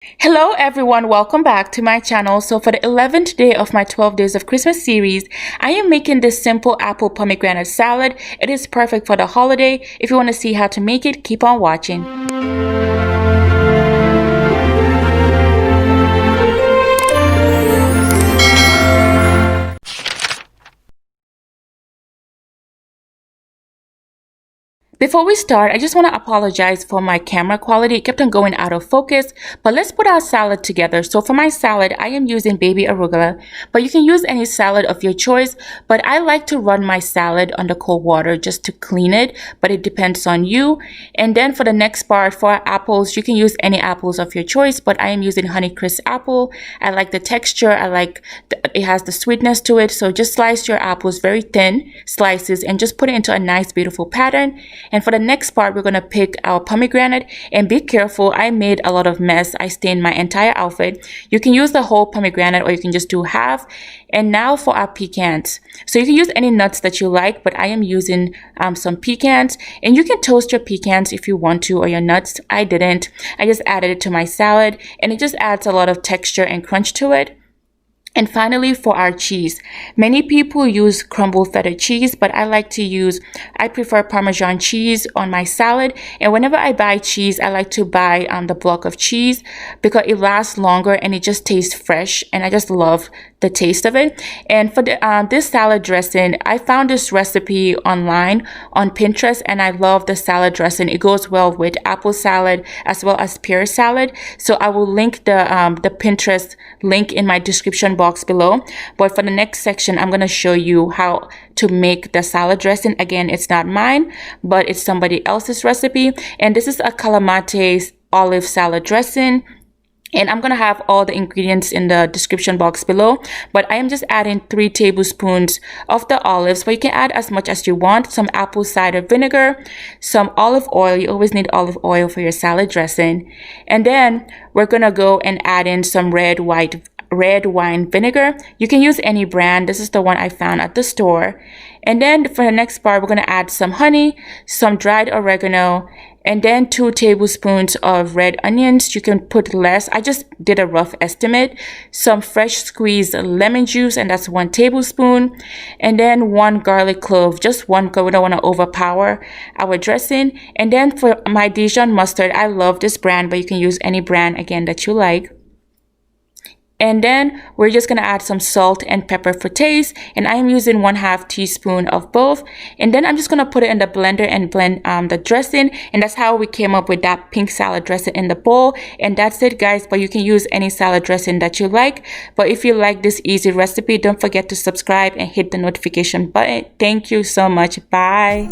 Hello everyone, welcome back to my channel. So for the 11th day of my 12 days of Christmas series, I am making this simple apple pomegranate salad. It is perfect for the holiday. If you want to see how to make it, keep on watching. Before we start, I just want to apologize for my camera quality. It kept on going out of focus, but let's put our salad together. So for my salad, I am using baby arugula, but you can use any salad of your choice. But I like to run my salad under cold water just to clean it, but it depends on you. And then for the next part, for our apples, you can use any apples of your choice, but I am using Honeycrisp apple. I like the texture. It has the sweetness to it. So just slice your apples very thin slices and just put it into a nice, beautiful pattern. And for the next part, we're going to pick our pomegranate, and be careful. I made a lot of mess. I stained my entire outfit. You can use the whole pomegranate or you can just do half. And now for our pecans. So you can use any nuts that you like, but I am using some pecans, and you can toast your pecans if you want to, or your nuts. I didn't. I just added it to my salad, and it just adds a lot of texture and crunch to it. And finally, for our cheese, many people use crumbled feta cheese, but I prefer Parmesan cheese on my salad. And whenever I buy cheese, I like to buy the block of cheese because it lasts longer and it just tastes fresh. And I just love the taste of it. And for this salad dressing, I found this recipe online on Pinterest, and I love the salad dressing. It goes well with apple salad as well as pear salad. So I will link the Pinterest link in my description box below. But for the next section, I'm going to show you how to make the salad dressing. Again, it's not mine, but it's somebody else's recipe. And this is a Kalamata olive salad dressing. And I'm going to have all the ingredients in the description box below. But I am just adding 3 tablespoons of the olives. But you can add as much as you want. Some apple cider vinegar, some olive oil. You always need olive oil for your salad dressing. And then we're going to go and add in some red wine vinegar. You can use any brand. This is the one I found at the store. And then for the next part, we're going to add some honey, some dried oregano, and then 2 tablespoons of red onions. You can put less. I just did a rough estimate. Some fresh squeezed lemon juice, and that's 1 tablespoon. And then 1 garlic clove, just 1, because we don't want to overpower our dressing. And then for my Dijon mustard, I love this brand, but you can use any brand again that you like. And then we're just going to add some salt and pepper for taste. And I'm using 1/2 teaspoon of both. And then I'm just going to put it in the blender and blend the dressing. And that's how we came up with that pink salad dressing in the bowl. And that's it, guys. But you can use any salad dressing that you like. But if you like this easy recipe, don't forget to subscribe and hit the notification button. Thank you so much. Bye.